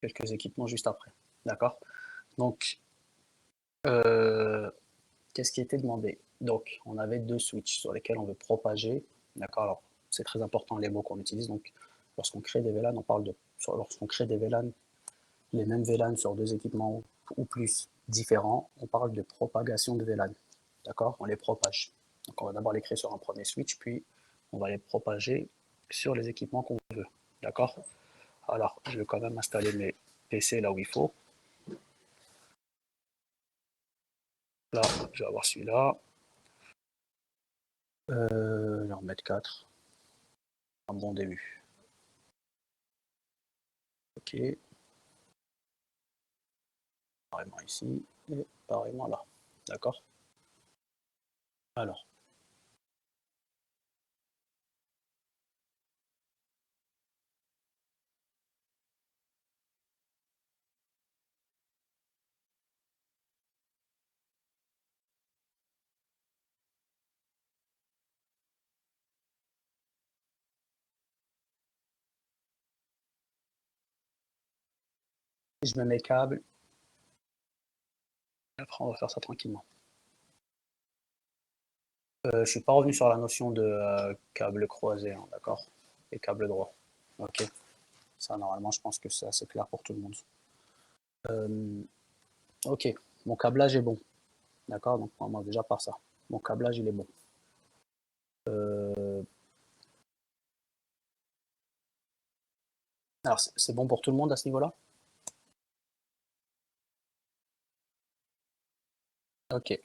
quelques équipements juste après. D'accord? Donc, qu'est-ce qui était demandé? Donc, on avait deux switches sur lesquels on veut propager. D'accord? Alors, c'est très important les mots qu'on utilise. Donc, lorsqu'on crée des VLAN, on parle de. Lorsqu'on crée des VLAN, les mêmes VLAN sur deux équipements ou plus différents, on parle de propagation de VLAN. D'accord? On les propage. Donc, on va d'abord les créer sur un premier switch, puis on va les propager sur les équipements qu'on veut. D'accord? Alors, je vais quand même installer mes PC là où il faut. Là, je vais avoir celui-là. Je vais en mettre 4. Un bon début. Ok. Pareillement ici et pareillement là. D'accord? Alors. Je mets mes câbles. Après, on va faire ça tranquillement. Je ne suis pas revenu sur la notion de câble croisé, hein, d'accord? Et câble droit. Ok. Ça, normalement, je pense que c'est assez clair pour tout le monde. Ok. Mon câblage est bon. D'accord? Donc, on commence déjà par ça. Mon câblage, il est bon. Alors, c'est bon pour tout le monde à ce niveau-là? Ok.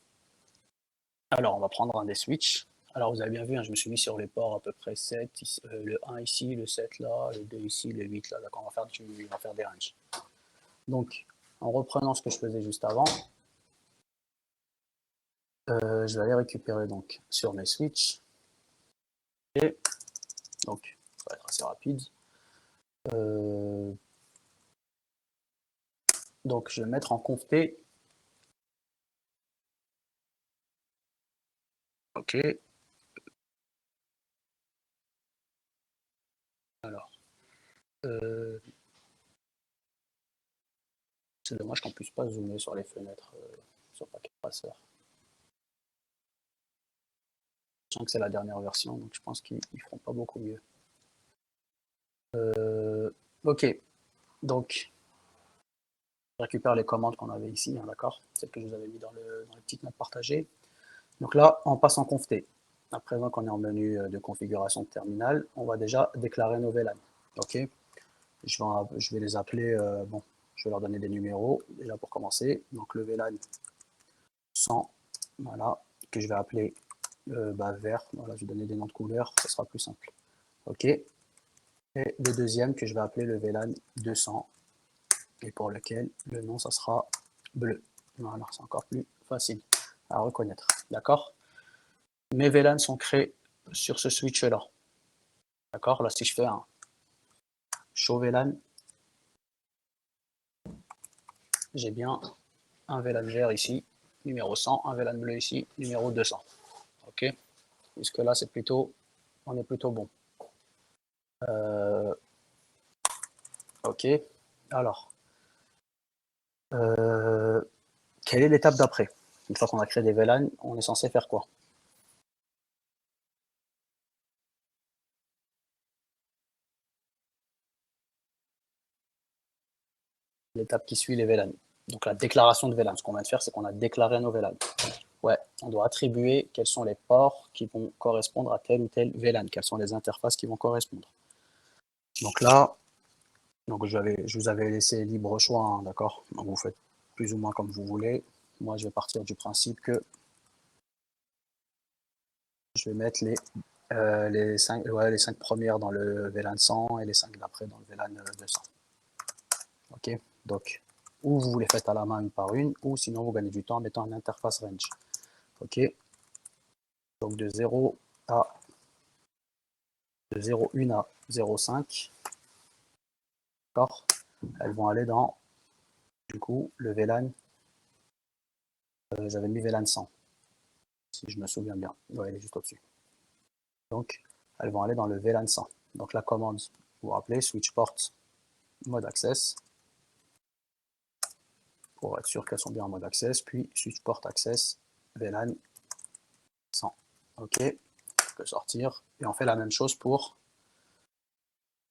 Alors, on va prendre un des switches. Alors, vous avez bien vu, hein, je me suis mis sur les ports à peu près 7, ici, le 1 ici, le 7 là, le 2 ici, le 8 là. D'accord, on va faire des ranges. Donc, en reprenant ce que je faisais juste avant, je vais aller récupérer donc sur mes switches. Et donc, ça va être assez rapide. Donc, je vais mettre en conf T. Ok. Alors, c'est dommage qu'on puisse pas zoomer sur les fenêtres sur Packet Tracer. Je sens que c'est la dernière version, donc je pense qu'ils feront pas beaucoup mieux. Ok, donc je récupère les commandes qu'on avait ici, hein, d'accord? Celles que je vous avais mis dans les petites notes partagées. Donc là, on passe en conf T. À présent qu'on est en menu de configuration de terminal, on va déjà déclarer nos VLAN. Ok, je vais les appeler, bon, je vais leur donner des numéros déjà pour commencer. Donc le VLAN 100, voilà, que je vais appeler vert. Voilà, je vais donner des noms de couleurs, ce sera plus simple. Ok, et le deuxième que je vais appeler le VLAN 200 et pour lequel le nom ça sera bleu. Voilà, c'est encore plus facile à reconnaître. D'accord? Mes VLAN sont créés sur ce switch là. D'accord? Là, si je fais un show VLAN, j'ai bien un VLAN vert ici, numéro 100, un VLAN bleu ici, numéro 200. Ok? Puisque là, c'est plutôt, on est plutôt bon. Ok. Alors, quelle est l'étape d'après? Une fois qu'on a créé des VLAN, on est censé faire quoi? L'étape qui suit les VLAN. Donc la déclaration de VLAN. Ce qu'on vient de faire, c'est qu'on a déclaré nos VLAN. Ouais, on doit attribuer quels sont les ports qui vont correspondre à tel ou tel VLAN, quelles sont les interfaces qui vont correspondre. Donc là, donc je vous avais laissé libre choix, hein, d'accord? Donc vous faites plus ou moins comme vous voulez. Moi, je vais partir du principe que je vais mettre les 5 premières dans le VLAN 100 et les 5 d'après dans le VLAN 200. Ok, donc ou vous les faites à la main une par une, ou sinon vous gagnez du temps en mettant une interface range. Ok, donc de 0,1 à 0,5, d'accord, elles vont aller dans, du coup, le VLAN, j'avais mis VLAN 100, si je me souviens bien, ouais, elle est juste au-dessus. Donc, elles vont aller dans le VLAN 100. Donc la commande, vous vous rappelez, switch port mode access, pour être sûr qu'elles sont bien en mode access, puis switch port access, VLAN 100. OK, je peux sortir. Et on fait la même chose pour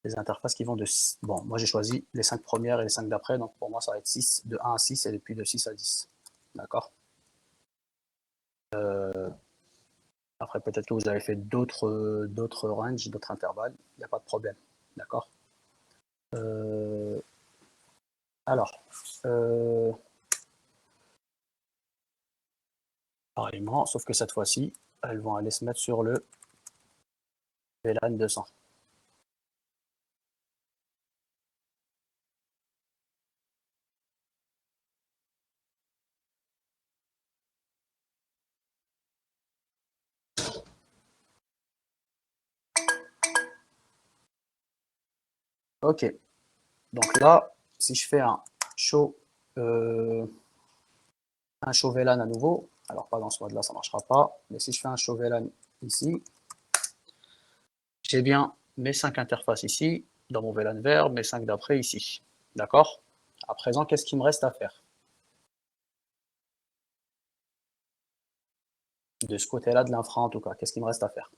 les interfaces qui vont de... Bon, moi j'ai choisi les 5 premières et les 5 d'après, donc pour moi ça va être 6, de 1 à 6 et puis de 6 à 10. D'accord. Après, peut-être que vous avez fait d'autres ranges, d'autres intervalles, il n'y a pas de problème. D'accord. Alors, pareillement, sauf que cette fois-ci, elles vont aller se mettre sur le VLAN 200. Ok, donc là, si je fais un show VLAN à nouveau, alors pas dans ce mode-là, ça ne marchera pas, mais si je fais un show VLAN ici, j'ai bien mes 5 interfaces ici, dans mon VLAN vert, mes 5 d'après ici. D'accord. À présent, qu'est-ce qu'il me reste à faire? De ce côté-là de l'infra en tout cas, qu'est-ce qu'il me reste à faire?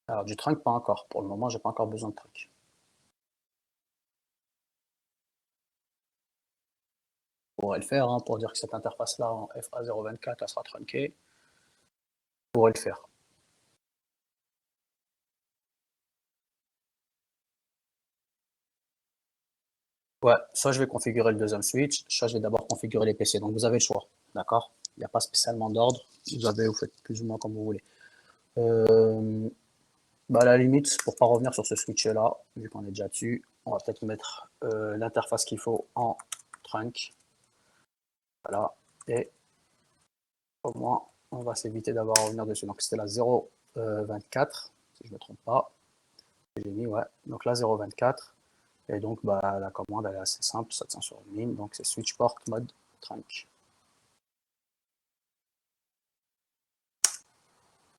Alors du trunk, pas encore. Pour le moment, j'ai pas encore besoin de trunk. On pourrait le faire, hein, pour dire que cette interface-là en FA024, elle sera trunkée. On pourrait le faire. Ouais, soit je vais configurer le deuxième switch, soit je vais d'abord configurer les PC. Donc vous avez le choix, d'accord? Il n'y a pas spécialement d'ordre. Vous faites plus ou moins comme vous voulez. Bah à la limite, pour pas revenir sur ce switch-là, vu qu'on est déjà dessus, on va peut-être mettre l'interface qu'il faut en trunk. Voilà. Et au moins, on va s'éviter d'avoir à revenir dessus. Donc c'était la 0.24, si je ne me trompe pas. J'ai mis, ouais. Donc là, 0.24. Et donc, bah, la commande, elle est assez simple, ça tient sur une ligne. Donc c'est switch port mode trunk.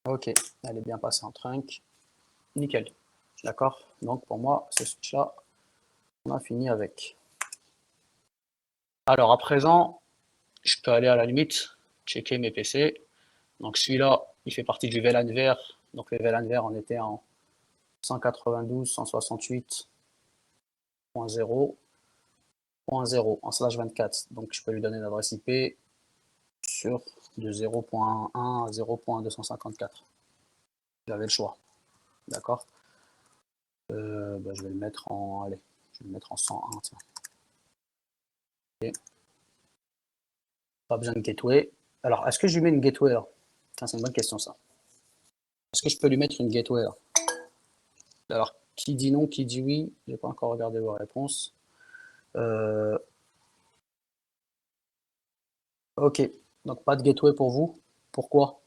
Ok, elle est bien passée en trunk. Nickel. D'accord. Donc pour moi, ce switch-là, on a fini avec. Alors à présent, je peux aller à la limite checker mes PC. Donc celui-là, il fait partie du VLAN vert. Donc le VLAN vert, on était en 192.168.0.0 en /24. Donc je peux lui donner une adresse IP sur de 0.1 à 0.254. J'avais le choix. D'accord. Bah, je vais le mettre en. Allez, je vais le mettre en 101. Tiens. Okay. Pas besoin de gateway. Alors, est-ce que je lui mets une gateway là? C'est une bonne question ça. Est-ce que je peux lui mettre une gateway là? Alors, qui dit non, qui dit oui? J'ai pas encore regardé vos réponses. Ok, donc pas de gateway pour vous. Pourquoi?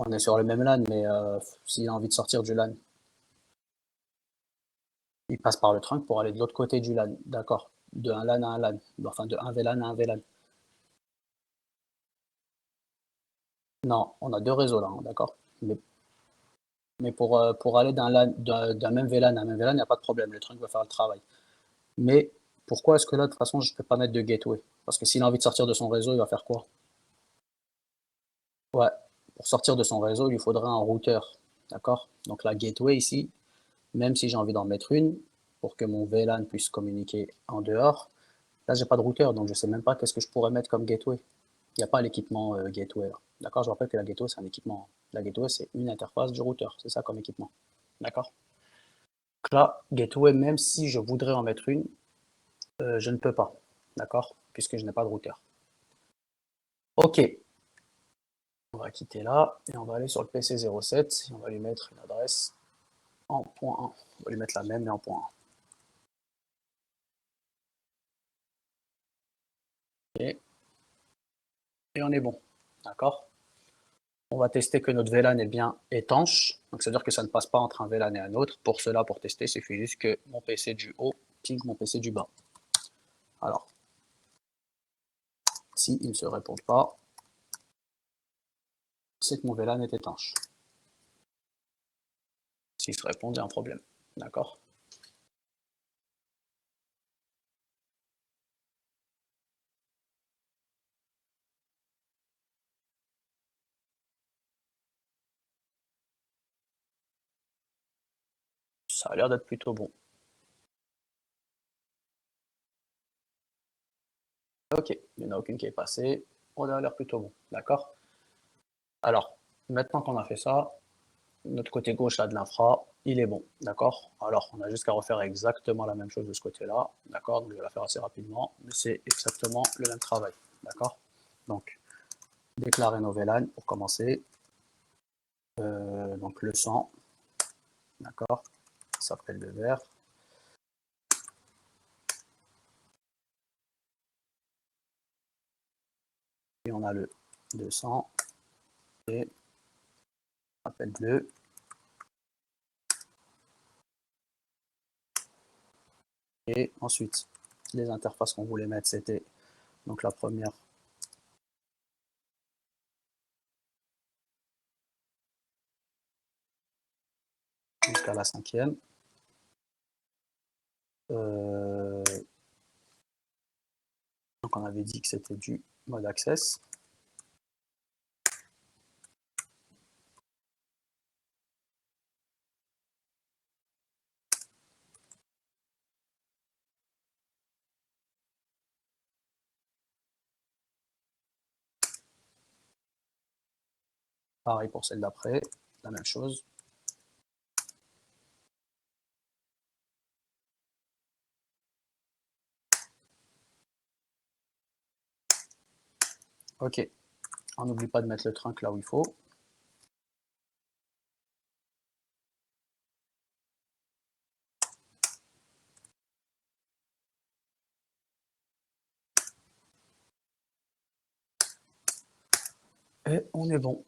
On est sur le même LAN, mais s'il a envie de sortir du LAN, il passe par le trunk pour aller de l'autre côté du LAN. D'accord. De un LAN à un LAN. Enfin, de un VLAN à un VLAN. Non, on a deux réseaux là, hein, d'accord. Mais pour aller d'un même VLAN à un même VLAN, il n'y a pas de problème. Le trunk va faire le travail. Mais pourquoi est-ce que là, de toute façon, je ne peux pas mettre de gateway? Parce que s'il a envie de sortir de son réseau, il va faire quoi? Ouais, pour sortir de son réseau, il lui faudrait un routeur. D'accord. Donc la gateway ici, même si j'ai envie d'en mettre une, pour que mon VLAN puisse communiquer en dehors, là, j'ai pas de routeur, donc je sais même pas qu'est-ce que je pourrais mettre comme gateway. Il n'y a pas l'équipement gateway là. D'accord. Je rappelle que la gateway, c'est un équipement. La gateway, c'est une interface du routeur. C'est ça comme équipement. D'accord. Donc là, gateway, même si je voudrais en mettre une, je ne peux pas. D'accord. Puisque je n'ai pas de routeur. Ok. On va quitter là et on va aller sur le PC07 et on va lui mettre une adresse en point 1. On va lui mettre la même mais en point 1. Okay. Et on est bon. D'accord. On va tester que notre VLAN est bien étanche. Donc, c'est-à-dire que ça ne passe pas entre un VLAN et un autre. Pour cela, pour tester, il suffit juste que mon PC du haut ping mon PC du bas. Alors, s'il ne se répond pas, c'est que mon VLAN est étanche. S'il se répond, il y a un problème. D'accord? Ça a l'air d'être plutôt bon. Ok, il n'y en a aucune qui est passée. On a l'air plutôt bon. D'accord? Alors, maintenant qu'on a fait ça, notre côté gauche là de l'infra, il est bon. D'accord? Alors, on a juste qu'à refaire exactement la même chose de ce côté-là. D'accord? Donc, je vais la faire assez rapidement. Mais c'est exactement le même travail. D'accord? Donc, déclarer nos VLAN pour commencer. Donc, le 100. D'accord? Ça s'appelle le vert. Et on a le 200 et appel bleu. Et ensuite, les interfaces qu'on voulait mettre, c'était donc la première jusqu'à la 5e. Donc on avait dit que c'était du mode access. Pareil pour celle d'après, la même chose. Ok, on n'oublie pas de mettre le trunk là où il faut. Et on est bon.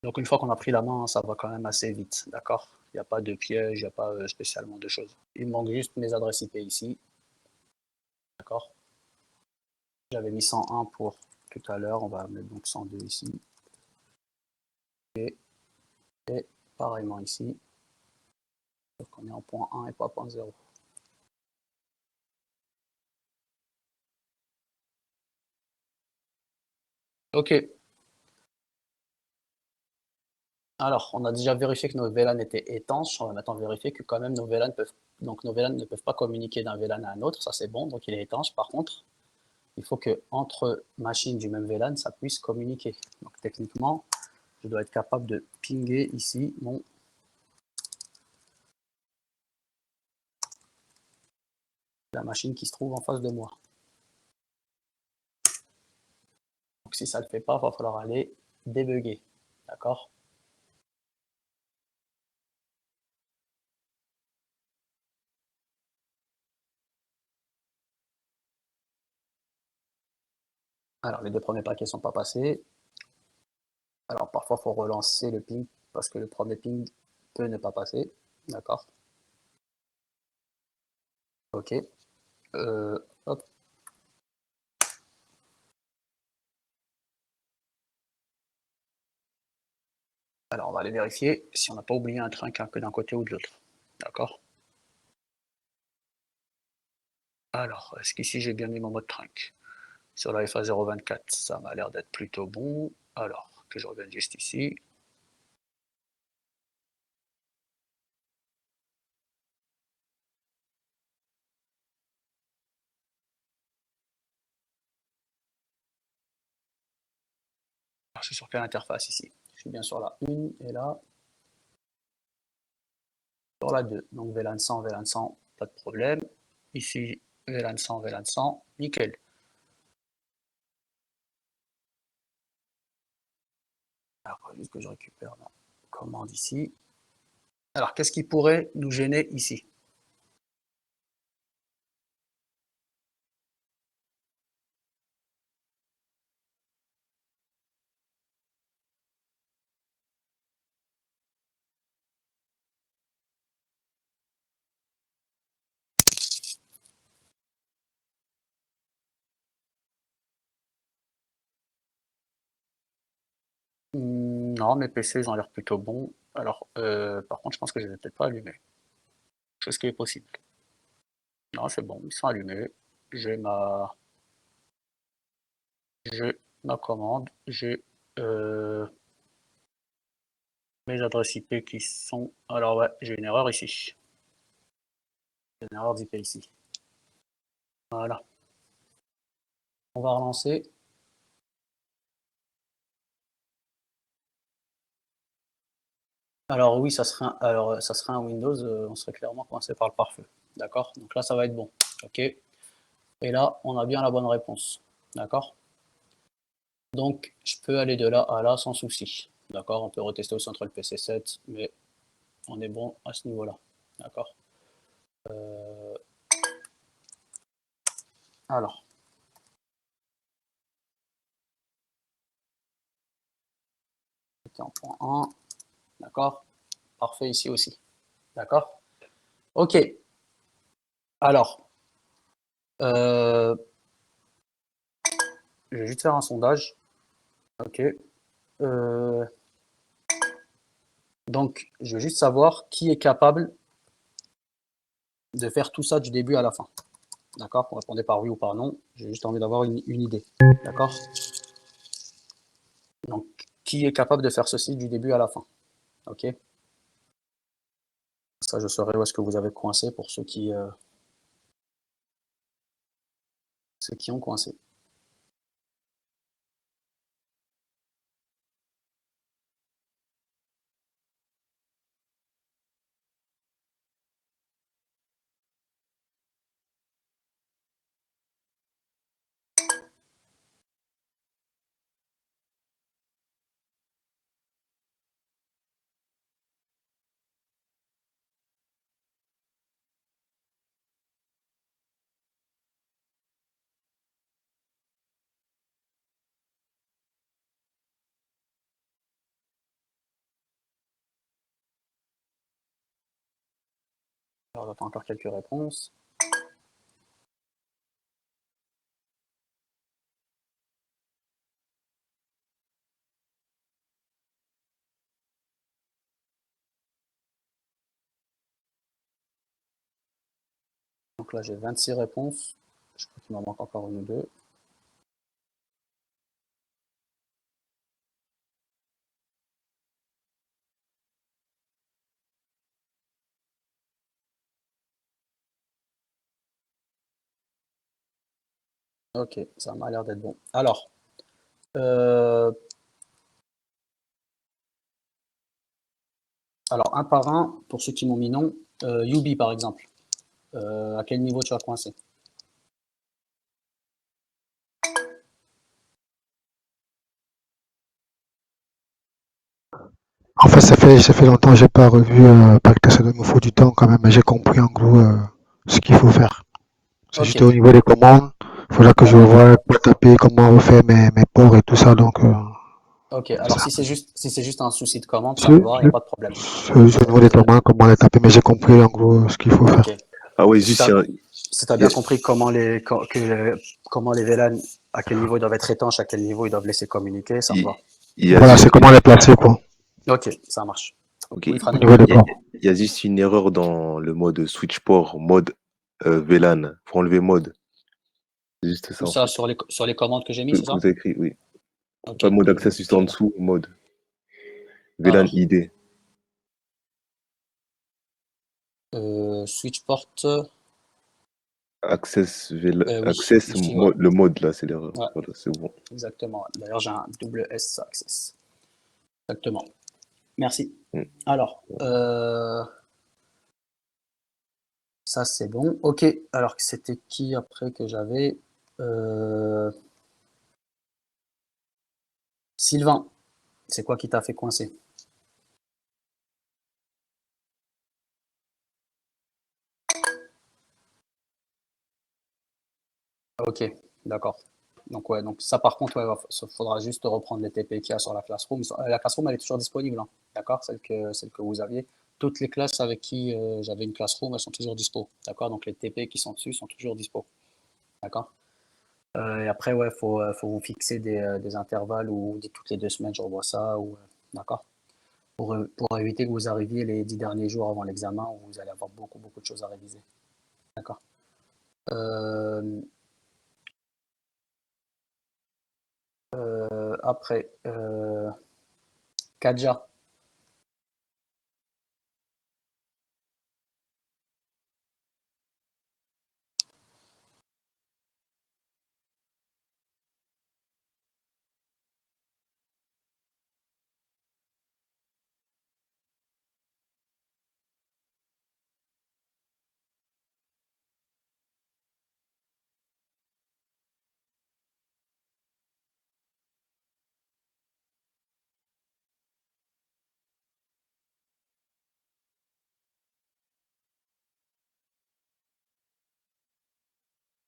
Donc une fois qu'on a pris la main, ça va quand même assez vite, d'accord? Il n'y a pas de piège, il n'y a pas spécialement de choses. Il me manque juste mes adresses IP ici, d'accord? J'avais mis 101 pour tout à l'heure, on va mettre donc 102 ici. Et pareillement ici, donc on est en point 1 et pas point 0. Ok, alors on a déjà vérifié que nos VLAN étaient étanches, on va maintenant vérifier que quand même nos VLAN ne peuvent pas communiquer d'un VLAN à un autre, ça c'est bon, donc il est étanche. Par contre, il faut que entre machines du même VLAN, ça puisse communiquer. Donc techniquement, je dois être capable de pinguer ici la machine qui se trouve en face de moi. Donc si ça ne le fait pas, il va falloir aller débugger. D'accord? Alors les deux premiers paquets ne sont pas passés. Alors parfois, il faut relancer le ping parce que le premier ping peut ne pas passer. D'accord? Ok. Hop. Alors on va aller vérifier si on n'a pas oublié un trunk que d'un côté ou de l'autre. D'accord? Alors, est-ce qu'ici j'ai bien mis mon mode trunk? Sur la FA024, ça m'a l'air d'être plutôt bon. Alors, que je revienne juste ici. Alors, je suis sur quelle interface ici? Je suis bien sur la 1 et là, sur la 2. Donc VLAN 100, VLAN 100, pas de problème. Ici, VLAN 100, VLAN 100, nickel. Alors, il faut juste que je récupère la commande ici. Alors, qu'est-ce qui pourrait nous gêner ici? Non, mes PC, ils ont l'air plutôt bons. Alors, par contre, je pense que je les ai peut-être pas allumés. Chose qui est possible. Non, c'est bon, ils sont allumés. J'ai ma, j'ai ma commande. J'ai mes adresses IP qui sont. Alors ouais, j'ai une erreur ici. J'ai une erreur d'IP ici. Voilà. On va relancer. Alors oui, ça serait un Windows, on serait clairement coincé par le pare-feu. D'accord? Donc là, ça va être bon. OK. Et là, on a bien la bonne réponse. D'accord? Donc, je peux aller de là à là sans souci. D'accord? On peut retester aussi entre le PC7, mais on est bon à ce niveau-là. D'accord? Alors, c'était en point 1. D'accord? Parfait ici aussi. D'accord? OK. Alors, euh, je vais juste faire un sondage. OK. Euh, donc, je veux juste savoir qui est capable de faire tout ça du début à la fin. D'accord? Vous répondez par oui ou par non. J'ai juste envie d'avoir une idée. D'accord? Donc, qui est capable de faire ceci du début à la fin? OK? Ça, je saurai où est-ce que vous avez coincé pour ceux qui ont coincé. Alors, j'attends encore quelques réponses. Donc là, j'ai 26 réponses. Je crois qu'il m'en manque encore une ou deux. Ok, ça m'a l'air d'être bon. Euh, alors, un par un, pour ceux qui m'ont mis non, Yubi par exemple. À quel niveau tu as coincé? En fait, ça fait longtemps que j'ai pas revu Pacte, ça me faut du temps quand même, mais j'ai compris en gros ce qu'il faut faire. C'est Ok, juste au niveau des commandes, il faudra que je alors, revoie quoi taper, comment refaire mes ports et tout ça. Donc, ok, alors si c'est juste un souci de commande, ça me c'est va, il n'y a pas de problème. juste au niveau des commandes, comment les taper, mais j'ai compris en gros ce qu'il faut Ok. faire. Ah ouais, Si juste, tu as, si t'as il y bien a- compris comment les VLAN, à quel niveau ils doivent être étanches, à quel niveau ils doivent laisser communiquer, ça me il- va. il y a Voilà, juste c'est comment les placer quoi, Ok, ça marche. ok, Oui, au Franen. niveau des il y a, ports. il y a juste une erreur dans le mode switch port, mode VLAN. Faut enlever mode. C'est juste ça Tout en ça fait. sur les commandes que j'ai mis, Que c'est que vous ça? avez écrit, oui. Ok, Pas mode je vais access juste en vérifier là. dessous, mode. VLAN Alors, ID. switchport, oui, Access ici, ouais. le mode là, c'est l'erreur. Ouais, Voilà, c'est bon. exactement. D'ailleurs, j'ai un double S access. Exactement. Merci. Mm. Alors, ça c'est bon. Ok, alors c'était qui après que j'avais? Euh, Sylvain, c'est quoi qui t'a fait coincer? Ok, d'accord. Donc ouais, donc ça par contre, ouais, faudra juste reprendre les TP qu'il y a sur la Classroom. La Classroom, elle est toujours disponible, hein, d'accord? Celle que vous aviez. Toutes les classes avec qui j'avais une Classroom, elles sont toujours dispo, d'accord? Donc les TP qui sont dessus sont toujours dispo, d'accord? Et après, ouais, faut vous fixer des intervalles où vous dites toutes les 2 semaines, je revois ça, ou d'accord? Pour éviter que vous arriviez les 10 derniers jours avant l'examen où vous allez avoir beaucoup, beaucoup de choses à réviser, d'accord? Euh, Après, Kadja.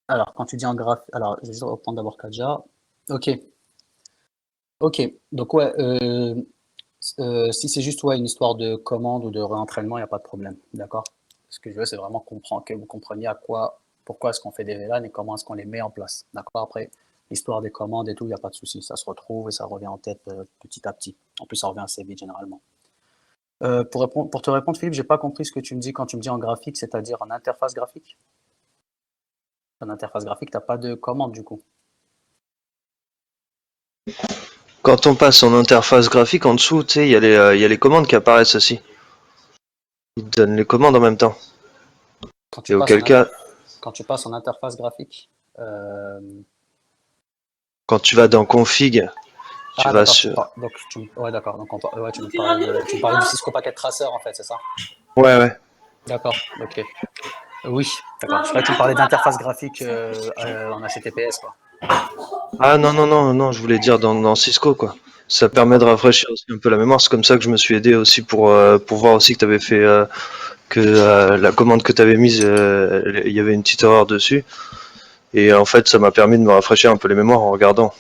Alors, quand tu dis en graph, alors je vais juste reprendre d'abord Kadja. Ok, ok. Donc ouais, si c'est juste ouais, une histoire de commande ou de réentraînement, il n'y a pas de problème, d'accord? Ce que je veux, c'est vraiment comprendre, que vous compreniez pourquoi est-ce qu'on fait des VLAN et comment est-ce qu'on les met en place, d'accord? Après, l'histoire des commandes et tout, il n'y a pas de souci, ça se retrouve et ça revient en tête petit à petit. En plus, ça revient assez vite généralement. Pour te répondre, Philippe, j'ai pas compris ce que tu me dis quand tu me dis en graphique, c'est-à-dire en interface graphique. En interface graphique, t'as pas de commande du coup. Quand on passe en interface graphique, en dessous, tu sais, il y a les commandes qui apparaissent aussi. Ils te donnent les commandes en même temps. Quand tu Et passes auquel en cas, quand tu passes en interface graphique. euh, quand tu vas dans config, tu Ah vas d'accord, sur... ouais d'accord, donc ouais, tu me parlais du Cisco Packet Tracer en fait, c'est ça? Ouais, ouais. D'accord, ok. Oui, d'accord. Je croyais que tu me parlais d'interface graphique en HTTPS quoi. Ah non, non, non, non, je voulais dire dans Cisco, quoi. Ça permet de D'accord. rafraîchir aussi un peu la mémoire. C'est comme ça que je me suis aidé aussi pour voir aussi que tu avais fait que la commande que tu avais mise, il y avait une petite erreur dessus. Et en fait, ça m'a permis de me rafraîchir un peu les mémoires en regardant.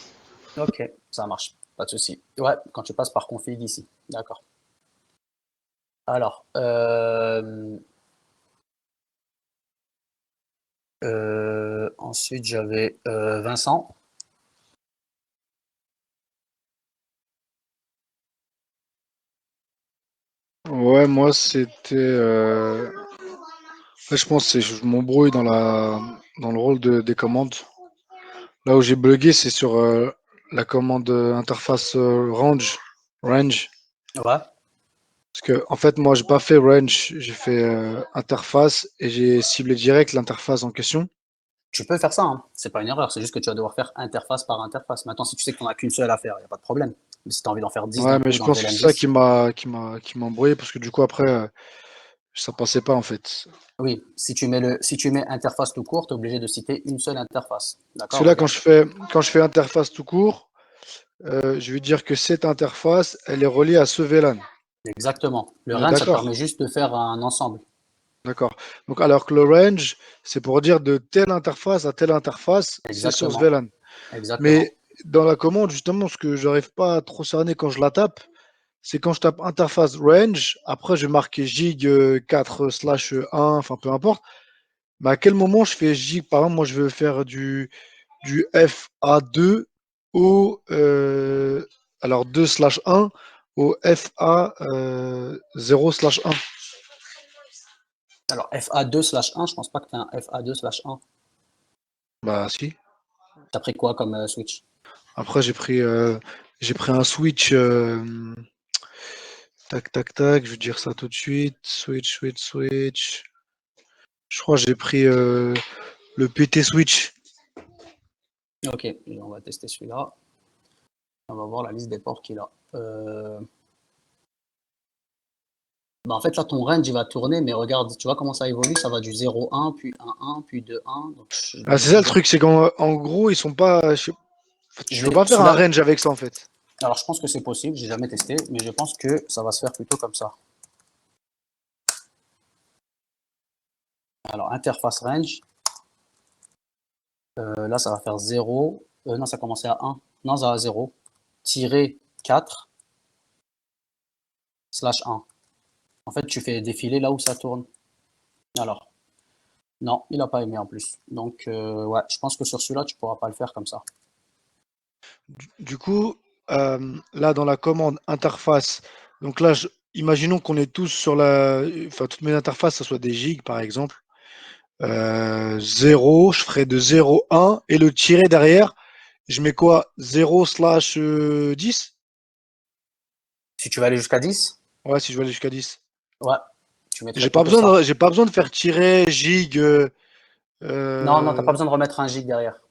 Ok, ça marche, pas de souci. Ouais, quand tu passes par config ici, d'accord. Alors, ensuite j'avais Vincent. Ouais, moi c'était. Ouais, je pense que je m'embrouille dans le rôle des commandes. Là où j'ai bugué, c'est sur la commande interface range. Ouais. Parce que en fait, moi, j'ai pas fait range, j'ai fait interface et j'ai ciblé direct l'interface en question. Tu peux faire ça, hein. C'est pas une erreur, c'est juste que tu vas devoir faire interface par interface. Maintenant, si tu sais que tu n'en as qu'une seule à faire, il n'y a pas de problème. Mais si tu as envie d'en faire 10 Ouais, d'un mais coup je dans le pense que VLAN c'est ça 10, qui m'a embrouillé parce que du coup après, ça passait pas en fait. oui, si tu mets interface tout court, tu es obligé de citer une seule interface. Parce que D'accord, là, regarde. quand je fais interface tout court, je veux dire que cette interface, elle est reliée à ce VLAN. Exactement. Le On est range, ça te d'accord? permet juste de faire un ensemble. D'accord. Donc, alors que le range, c'est pour dire de telle interface à telle interface, c'est sur ce Exactement. VLAN. Exactement. Mais dans la commande, justement, ce que j'arrive pas à trop cerner quand je la tape, c'est quand je tape interface range, après je marque gig 4/1, enfin peu importe. Mais à quel moment je fais gig? Par exemple, moi je veux faire du FA2 au alors 2/1 au FA 0/1. Alors, FA2/1, je pense pas que tu as un FA2/1. Bah si. Tu as pris quoi comme switch? Après j'ai pris un switch tac tac tac, je vais dire ça tout de suite. Switch. Je crois que j'ai pris le PT switch. Ok, on va tester celui-là. On va voir la liste des ports qu'il a. Bah, en fait, là, ton range, il va tourner, mais regarde, tu vois comment ça évolue? Ça va du 0,1, puis 1,1, puis 2,1. Donc, Ah, c'est ça le truc, c'est qu'en gros, ils sont pas. Je peux pas faire un celui-là, range avec ça en fait. alors je pense que c'est possible, j'ai jamais testé, mais je pense que ça va se faire plutôt comme ça. Alors, interface range, là, ça va faire 0. Non, ça commençait à 1. Non, ça va à 0. Tirer 4/1. En fait, tu fais défiler là où ça tourne. Alors, non, il n'a pas aimé en plus. Donc, ouais, je pense que sur celui-là, tu pourras pas le faire comme ça. Du coup, là, dans la commande interface, donc là, imaginons qu'on est tous sur enfin, toutes mes interfaces, ça soit des gigs, par exemple. 0, je ferai de 0,1 et le tiret derrière, je mets quoi? 0/10? Si tu veux aller jusqu'à 10, Ouais, si je veux aller jusqu'à 10. ouais, tu mettrais J'ai pas plutôt besoin ça. de, j'ai pas besoin de faire tirer gig. Non, non, t'as pas Euh, besoin de remettre un gig derrière.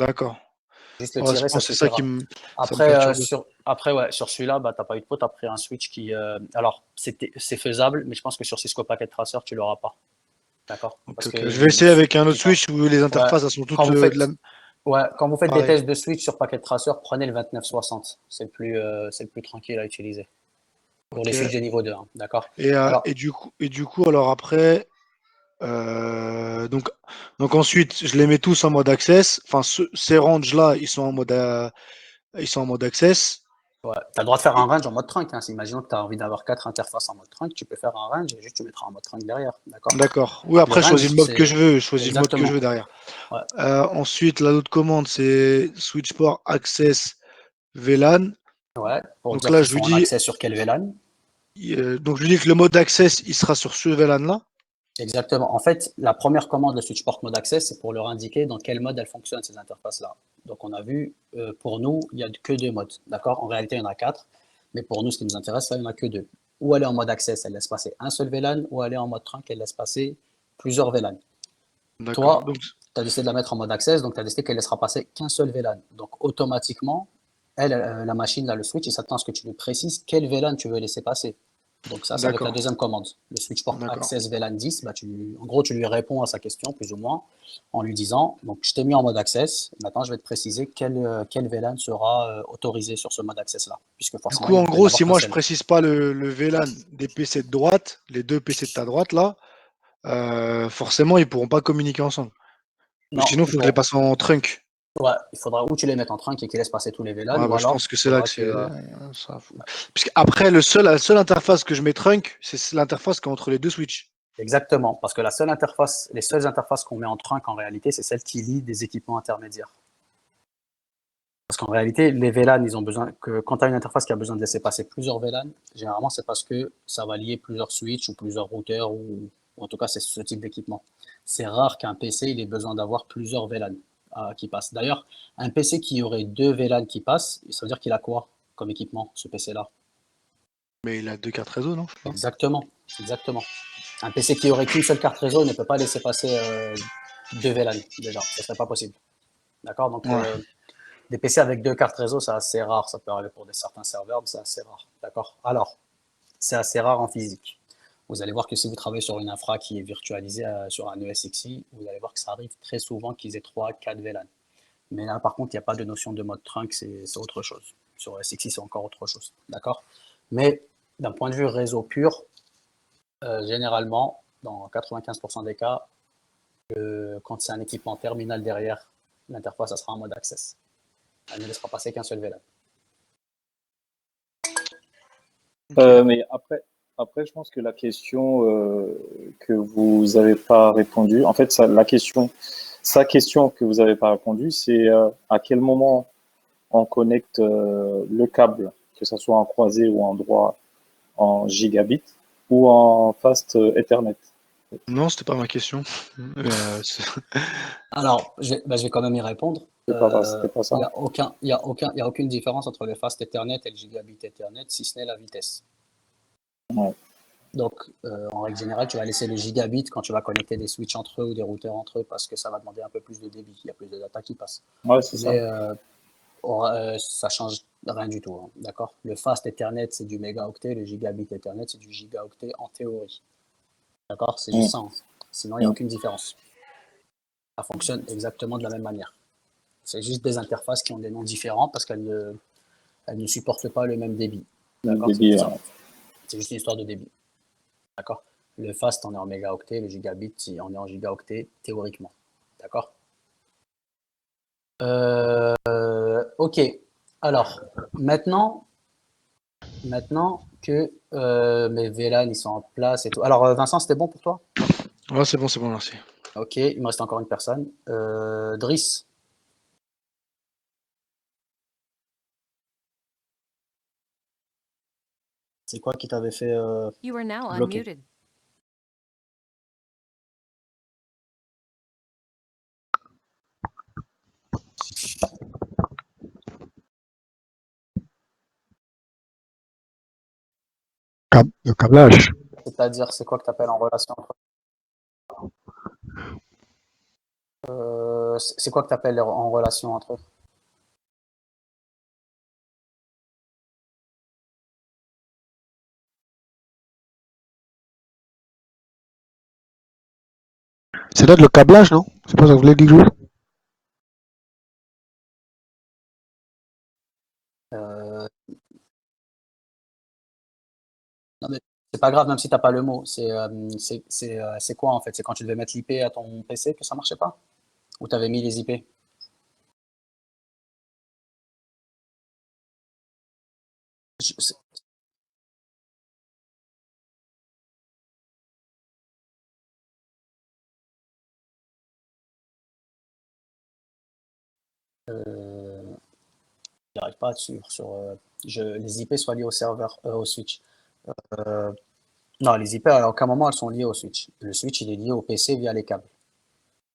d'accord. Juste le Ouais, je tirer, ça pense que c'est ça suffira. ça me Après, perturbe. ouais, sur celui-là, bah, t'as pas eu de peau, t'as pris un switch qui, alors, c'est faisable, mais je pense que sur Cisco Packet Tracer, tu l'auras pas. D'accord? Ok, Parce que ok. Je vais essayer tu, avec un autre tu t'en- switch où les ouais, interfaces elles sont quand toutes vous de la faites, ouais, quand vous faites des pareil. tests de switch sur Packet Tracer, prenez le 2960. C'est le plus tranquille à utiliser. Pour les Ok. switches de niveau 2, hein, d'accord? Et Alors, du coup, alors après, euh, donc, donc ensuite, je les mets tous en mode access. Enfin, ces ranges-là, ils sont en mode access. ouais, tu as le droit de faire un Et- range en mode trunk, hein. Imaginons que tu as envie d'avoir 4 interfaces en mode trunk, tu peux faire un range et juste tu mettras en mode trunk derrière, d'accord? D'accord. Oui, Le après, je range, choisis le mode que je c'est veux. Je choisis le mode que je exactement. veux derrière. Ouais, Ensuite, la autre commande, c'est switch port access VLAN. ouais, pour Donc dire là, qu'ils je lui sont en dis, accès sur quel VLAN. donc je lui dis que le mode d'access, il sera sur ce VLAN-là. Exactement. En fait, la première commande de switch port mode access, c'est pour leur indiquer dans quel mode elles fonctionnent, ces interfaces-là. Donc, on a vu, pour nous, il n'y a que deux modes. D'accord? En réalité, il y en a quatre. Mais pour nous, ce qui nous intéresse, là, il n'y en a que deux. Ou elle est en mode access, elle laisse passer un seul VLAN, ou elle est en mode trunk, elle laisse passer plusieurs VLAN. D'accord. Toi, Donc, tu as décidé de la mettre en mode access, donc tu as décidé qu'elle laissera passer qu'un seul VLAN. Donc, automatiquement, elle, la machine, là, le switch, il s'attend à ce que tu lui précises quel VLAN tu veux laisser passer. Donc ça, c'est avec la d'accord. deuxième commande. Le switch port D'accord. access VLAN 10, bah en gros, tu lui réponds à sa question, plus ou moins, en lui disant, donc je t'ai mis en mode access, maintenant je vais te préciser quel VLAN sera autorisé sur ce mode access-là, puisque Du forcément, coup, il en ne peut y en gros, avoir si qu'un moi je seul. précise pas le VLAN des PC de droite, les deux PC de ta droite là, forcément ils pourront pas communiquer ensemble. Ou Non, sinon, il faut que je les passe en trunk. ouais, il faudra ou tu les mets en trunk et qu'ils laissent passer tous les VLAN, Ouais, ou bah, je pense alors que il c'est là faudra que que, c'est ça. Puisque après, la seule interface que je mets trunk, c'est l'interface qui est entre les deux switches. exactement, parce que la seule interface, les seules interfaces qu'on met en trunk en réalité, c'est celles qui lient des équipements intermédiaires. Parce qu'en réalité, les VLAN, ils ont besoin que quand tu as une interface qui a besoin de laisser passer plusieurs VLAN, généralement c'est parce que ça va lier plusieurs switches ou plusieurs routeurs ou en tout cas c'est ce type d'équipement. C'est rare qu'un PC il ait besoin d'avoir plusieurs VLAN qui passent. D'ailleurs, un PC qui aurait deux VLAN qui passent, ça veut dire qu'il a quoi comme équipement, ce PC-là? Mais il a deux cartes réseau, non? Je sais pas. Exactement, exactement. Un PC qui aurait qu'une seule carte réseau ne peut pas laisser passer deux VLAN déjà, ça serait pas possible. D'accord? Donc Ouais. des PC avec deux cartes réseau, c'est assez rare. Ça peut arriver pour certains serveurs, mais c'est assez rare. D'accord? Alors, c'est assez rare en physique. Vous allez voir que si vous travaillez sur une infra qui est virtualisée sur un ESXi, vous allez voir que ça arrive très souvent qu'ils aient 3, 4 VLAN. Mais là, par contre, il n'y a pas de notion de mode trunk, c'est autre chose. Sur ESXi, c'est encore autre chose. D'accord? Mais d'un point de vue réseau pur, généralement, dans 95% des cas, quand c'est un équipement terminal derrière, l'interface, ça sera en mode access. Elle ne laissera passer qu'un seul VLAN. Ok. Mais après, je pense que la question que vous n'avez pas répondu, en fait, sa question que vous n'avez pas répondu, c'est à quel moment on connecte le câble, que ce soit en croisé ou en droit, en gigabit ou en fast Ethernet. Non, c'était pas ma question. Alors, je vais quand même y répondre. C'était pas Il ça. n'y a il y a aucune différence entre le fast Ethernet et le gigabit Ethernet, si ce n'est la vitesse. Ouais. Donc, en règle générale, tu vas laisser le gigabit quand tu vas connecter des switches entre eux ou des routeurs entre eux parce que ça va demander un peu plus de débit. Il y a plus de data qui passe. Ouais, c'est Mais ça. ça change rien du tout. Hein, d'accord? Le fast Ethernet, c'est du mégaoctet. Le gigabit Ethernet, c'est du gigaoctet en théorie. D'accord? C'est juste ça. Hein. Sinon, il n'y a Mm. aucune différence. Ça fonctionne exactement de la même manière. C'est juste des interfaces qui ont des noms différents parce elles ne supportent pas le même débit. Le D'accord? C'est débit, juste ça. C'est juste une histoire de débit. D'accord? Le fast, on est en mégaoctet. Le gigabit, on est en gigaoctet théoriquement. D'accord? Ok. Alors, maintenant que mes VLAN ils sont en place et tout. Alors, Vincent, c'était bon pour toi? Ouais, c'est bon, merci. Ok, il me reste encore une personne. Driss. C'est quoi qui t'avait fait You are now bloquer? unmuted. Le câblage. C'est-à-dire, c'est quoi que tu appelles en relation entre c'est quoi que tu appelles en relation entre eux? C'est là le câblage, non? C'est pas ça que vous voulez dire? Euh, non, mais c'est pas grave, même si t'as pas le mot. C'est quoi en fait? C'est quand tu devais mettre l'IP à ton PC que ça marchait pas? Ou t'avais mis les IP? Je- c'est- euh, J'arrive pas à te suivre sur les IP soient liés au serveur, au switch. Euh, non, les IP à aucun moment elles sont liées au switch. Le switch il est lié au PC via les câbles.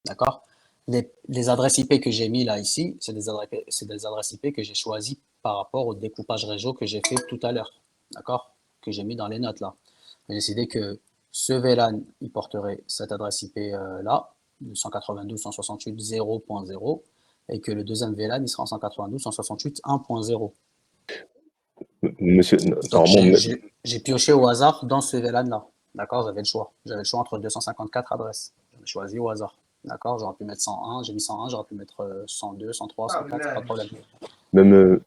D'accord? Les adresses IP que j'ai mis là ici, c'est des adresses IP que j'ai choisies par rapport au découpage réseau que j'ai fait tout à l'heure. D'accord? Que j'ai mis dans les notes là. J'ai décidé que ce VLAN, il porterait cette adresse IP là, 192.168.0.0, et que le deuxième VLAN, il sera en 192.168.1.0. Monsieur, Donc normalement, j'ai pioché au hasard dans ce VLAN là. D'accord? J'avais le choix. J'avais le choix entre 254 adresses. J'ai choisi au hasard. D'accord? J'aurais pu mettre 101, j'ai mis 101, j'aurais pu mettre 102, 103, 104, pas de problème. même,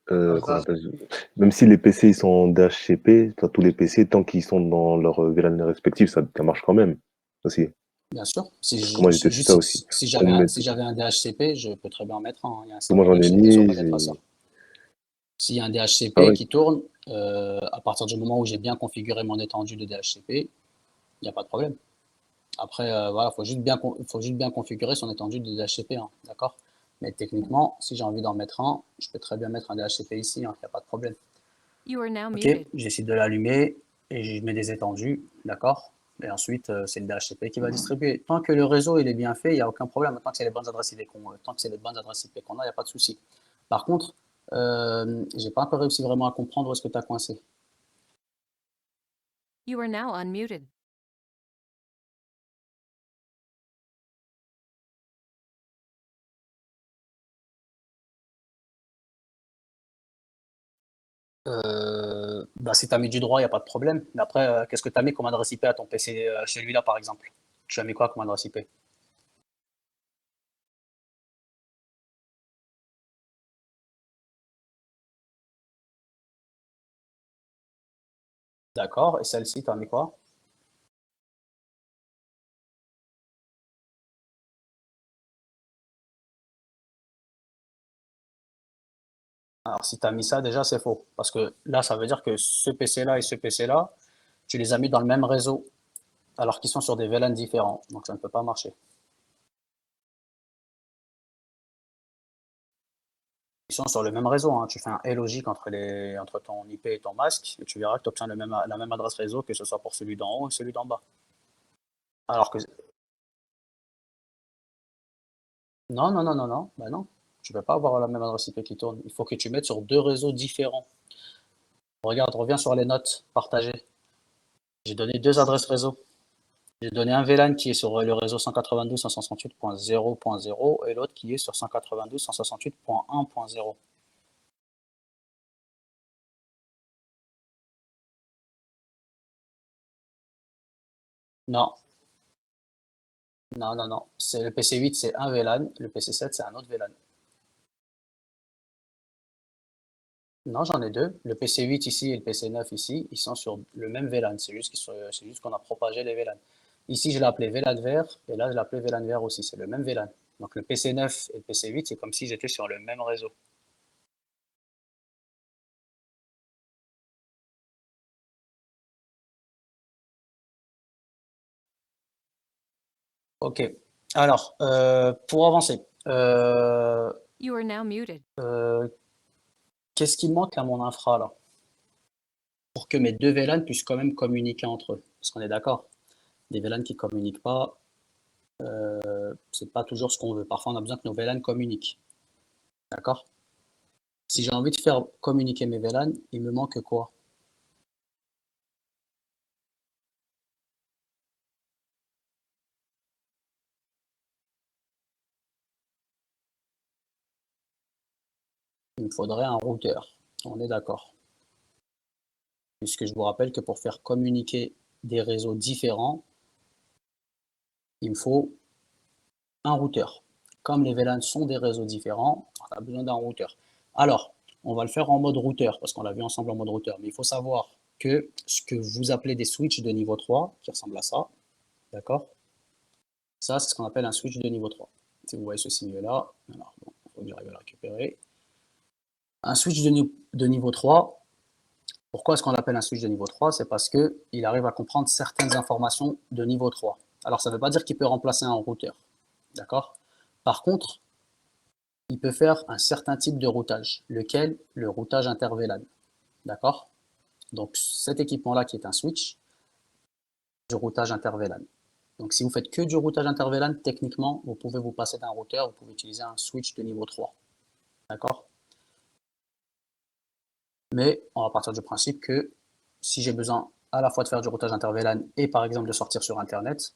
qu'on appelle, même si les PC ils sont en DHCP, enfin, tous les PC, tant qu'ils sont dans leur VLAN respectif, ça marche quand même aussi. Bien sûr. Parce que moi j'ai C'est testé juste ça aussi. si Pour me mettre- si j'avais un DHCP, je peux très bien en mettre un. Il y a un moi serveur j'en ai DHCP sur mis, Packet Tracer. S'il y a un ah DHCP ouais, qui tourne, à partir du moment où j'ai bien configuré mon étendue de DHCP, il n'y a pas de problème. Après, voilà, faut juste bien configurer son étendue de DHCP, hein, d'accord? Mais techniquement, si j'ai envie d'en mettre un, je peux très bien mettre un DHCP ici, il n'y a pas de problème. You are now Ok, muted. j'essaie de l'allumer et je mets des étendues, d'accord? Et ensuite, c'est le DHCP qui va distribuer. Tant que le réseau il est bien fait, il n'y a aucun problème. Tant que c'est les bonnes adresses IP tant que c'est les bonnes adresses IP qu'on a, il n'y a pas de souci. Par contre, j'ai pas encore réussi vraiment à comprendre où est-ce que tu as coincé. You are now unmuted. Bah, si tu as mis du droit, il n'y a pas de problème. Mais après, qu'est-ce que tu as mis comme adresse IP à ton PC, celui-là par exemple? Tu as mis quoi comme adresse IP? D'accord, et celle-ci, tu as mis quoi? Alors, si tu as mis ça, déjà, c'est faux. Parce que là, ça veut dire que ce PC-là et ce PC-là, tu les as mis dans le même réseau, alors qu'ils sont sur des VLAN différents. Donc, ça ne peut pas marcher. Ils sont sur le même réseau, hein. Tu fais un et logique entre ton IP et ton masque, et tu verras que tu obtiens la même adresse réseau, que ce soit pour celui d'en haut et celui d'en bas. Alors que non, non, non, non, non, bah non. Tu ne peux pas avoir la même adresse IP qui tourne. Il faut que tu mettes sur deux réseaux différents. Regarde, reviens sur les notes partagées. J'ai donné deux adresses réseau. J'ai donné un VLAN qui est sur le réseau 192.168.0.0 et l'autre qui est sur 192.168.1.0. Non, non, non, non. C'est le PC8, c'est un VLAN. Le PC7, c'est un autre VLAN. Non, j'en ai deux. Le PC8 ici et le PC9 ici, ils sont sur le même VLAN. C'est juste qu'on a propagé les VLAN. Ici, je l'ai appelé VLAN vert et là, je l'ai appelé VLAN vert aussi. C'est le même VLAN. Donc le PC9 et le PC8, c'est comme si j'étais sur le même réseau. Ok. Alors, pour avancer, You are now muted. qu'est-ce qui manque à mon infra là? pour que mes deux VLAN puissent quand même communiquer entre eux. Parce qu'on est d'accord, des VLAN qui ne communiquent pas, c'est pas toujours ce qu'on veut. Parfois, on a besoin que nos VLAN communiquent. D'accord? Si j'ai envie de faire communiquer mes VLAN, il me manque quoi? Il me faudrait un routeur. On est d'accord. Puisque je vous rappelle que pour faire communiquer des réseaux différents, il me faut un routeur. Comme les VLAN sont des réseaux différents, on a besoin d'un routeur. Alors, on va le faire en mode routeur, parce qu'on l'a vu ensemble en mode routeur. Mais il faut savoir que ce que vous appelez des switches de niveau 3, qui ressemblent à ça, d'accord? Ça, c'est ce qu'on appelle un switch de niveau 3. Si vous voyez ce signe-là, alors, bon, il faut que j'arrive à le récupérer. Un switch de niveau 3, pourquoi est-ce qu'on l'appelle un switch de niveau 3? C'est parce qu'il arrive à comprendre certaines informations de niveau 3. Alors, ça ne veut pas dire qu'il peut remplacer un routeur, d'accord? Par contre, il peut faire un certain type de routage, lequel? Le routage inter-VLAN, d'accord? Donc, cet équipement-là qui est un switch, du routage inter-VLAN. Donc, si vous faites que du routage inter-VLAN, techniquement, vous pouvez vous passer d'un routeur, vous pouvez utiliser un switch de niveau 3, d'accord? Mais on va partir du principe que si j'ai besoin à la fois de faire du routage inter-VLAN et par exemple de sortir sur Internet,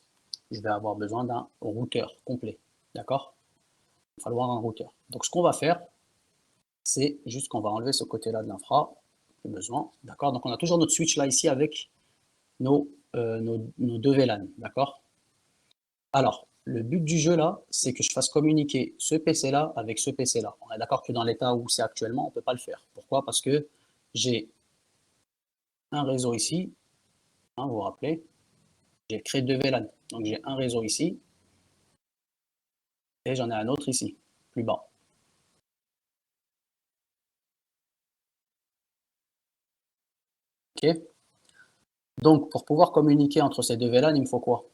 je vais avoir besoin d'un routeur complet, d'accord? Il va falloir un routeur. Donc, ce qu'on va faire, c'est juste qu'on va enlever ce côté-là de l'infra, plus besoin, d'accord? Donc, on a toujours notre switch là ici avec nos deux VLAN, d'accord? Alors, le but du jeu là, c'est que je fasse communiquer ce PC là avec ce PC là. On est d'accord que dans l'état où c'est actuellement, on ne peut pas le faire. Pourquoi? Parce que j'ai un réseau ici, hein, vous vous rappelez, j'ai créé deux VLAN. Donc j'ai un réseau ici et j'en ai un autre ici, plus bas. Ok? Donc pour pouvoir communiquer entre ces deux VLAN, il me faut quoi?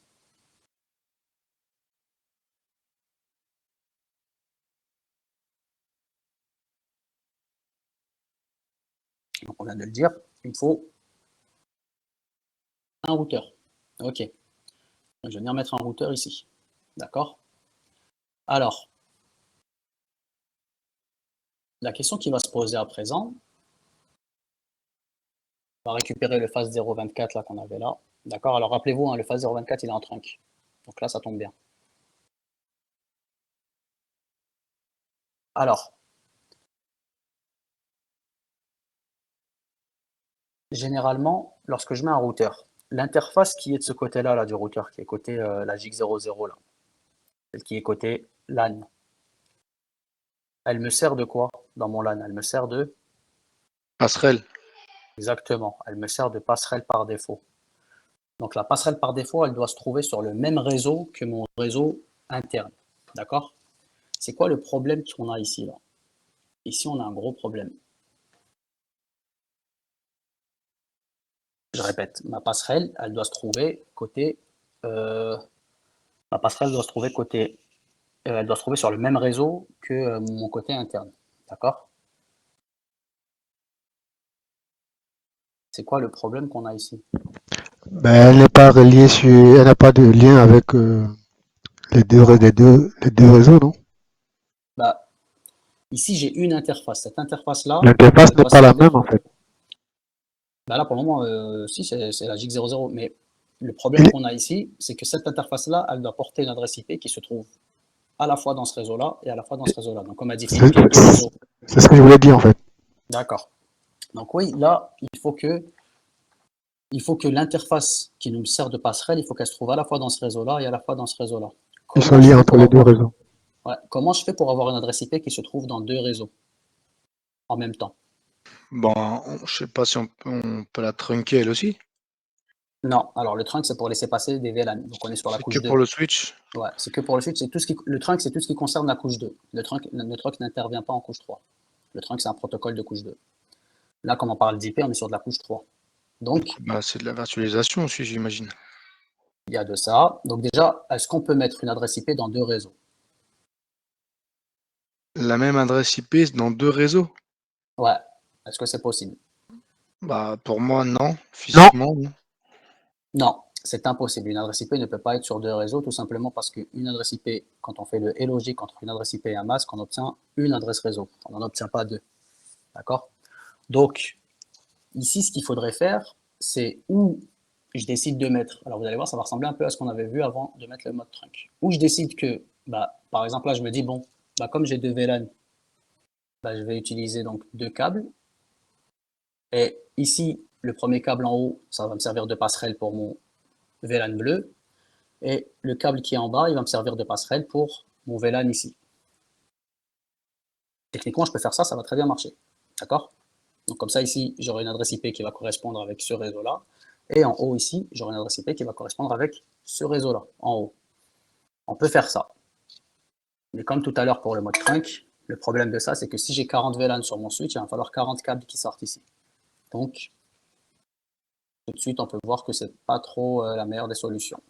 Donc on vient de le dire, il me faut un routeur. Ok. Donc, je vais venir mettre un routeur ici. D'accord? Alors, la question qui va se poser à présent, on va récupérer le phase 0.24 là qu'on avait là. D'accord? Alors rappelez-vous, hein, le phase 0.24 il est en trunk. Donc là, ça tombe bien. Alors, généralement, lorsque je mets un routeur, l'interface qui est de ce côté-là là, du routeur, qui est côté la JIC00 là, celle qui est côté LAN, elle me sert de quoi dans mon LAN? Elle me sert de... Passerelle. Exactement, elle me sert de passerelle par défaut. Donc la passerelle par défaut, elle doit se trouver sur le même réseau que mon réseau interne. D'accord? C'est quoi le problème qu'on a ici là? Ici, on a un gros problème. Je répète, ma passerelle, elle doit se trouver côté... ma passerelle doit se trouver côté... elle doit se trouver sur le même réseau que mon côté interne. D'accord? C'est quoi le problème qu'on a ici? Ben, elle n'est pas reliée sur, elle n'a pas de lien avec les deux réseaux, non? Bah, ici, j'ai une interface. Cette interface-là, L'interface elle n'est doit pas la servir... même en fait. Bah là, pour le moment, si, c'est la JIC00. Mais le problème qu'on a ici, c'est que cette interface-là, elle doit porter une adresse IP qui se trouve à la fois dans ce réseau-là et à la fois dans ce réseau-là. Donc, comme a dit Philippe, il y a deux réseaux. C'est ce que je voulais dire en fait. D'accord. Donc oui, là, il faut que l'interface qui nous sert de passerelle, il faut qu'elle se trouve à la fois dans ce réseau-là et à la fois dans ce réseau-là. Ils sont Comment je liés fais entre pour les deux avoir... réseaux. Ouais, comment je fais pour avoir une adresse IP qui se trouve dans deux réseaux en même temps? Bon, je sais pas si on peut la trunker elle aussi. Non, alors le trunk, c'est pour laisser passer des VLAN. Donc on est sur la C'est couche que 2. pour le switch. Ouais, c'est que pour le switch, le trunk, c'est tout ce qui concerne la couche 2. Le trunk n'intervient pas en couche 3. Le trunk, c'est un protocole de couche 2. Là, comme on parle d'IP, on est sur de la couche 3. Donc, Bah, c'est de la virtualisation aussi, j'imagine. il y a de ça. Donc déjà, est-ce qu'on peut mettre une adresse IP dans deux réseaux? La même adresse IP dans deux réseaux. Ouais, est-ce que c'est possible? Bah, pour moi, non. Physiquement, non. Non, c'est impossible. Une adresse IP ne peut pas être sur deux réseaux, tout simplement parce qu'une adresse IP, quand on fait le et logique entre une adresse IP et un masque, on obtient une adresse réseau. On n'en obtient pas deux. D'accord? Donc, ici, ce qu'il faudrait faire, c'est où je décide de mettre. Alors, vous allez voir, ça va ressembler un peu à ce qu'on avait vu avant de mettre le mode trunk. Où je décide que, bah, par exemple, là, je me dis, bon, bah, comme j'ai deux VLAN, bah, je vais utiliser donc deux câbles. Et ici, le premier câble en haut, ça va me servir de passerelle pour mon VLAN bleu. Et le câble qui est en bas, il va me servir de passerelle pour mon VLAN ici. Techniquement, je peux faire ça, ça va très bien marcher. D'accord? Donc comme ça, ici, j'aurai une adresse IP qui va correspondre avec ce réseau-là. Et en haut, ici, j'aurai une adresse IP qui va correspondre avec ce réseau-là, en haut. On peut faire ça. Mais comme tout à l'heure pour le mode trunk, le problème de ça, c'est que si j'ai 40 VLAN sur mon switch, il va falloir 40 câbles qui sortent ici. Donc, tout de suite, on peut voir que ce n'est pas trop la meilleure des solutions.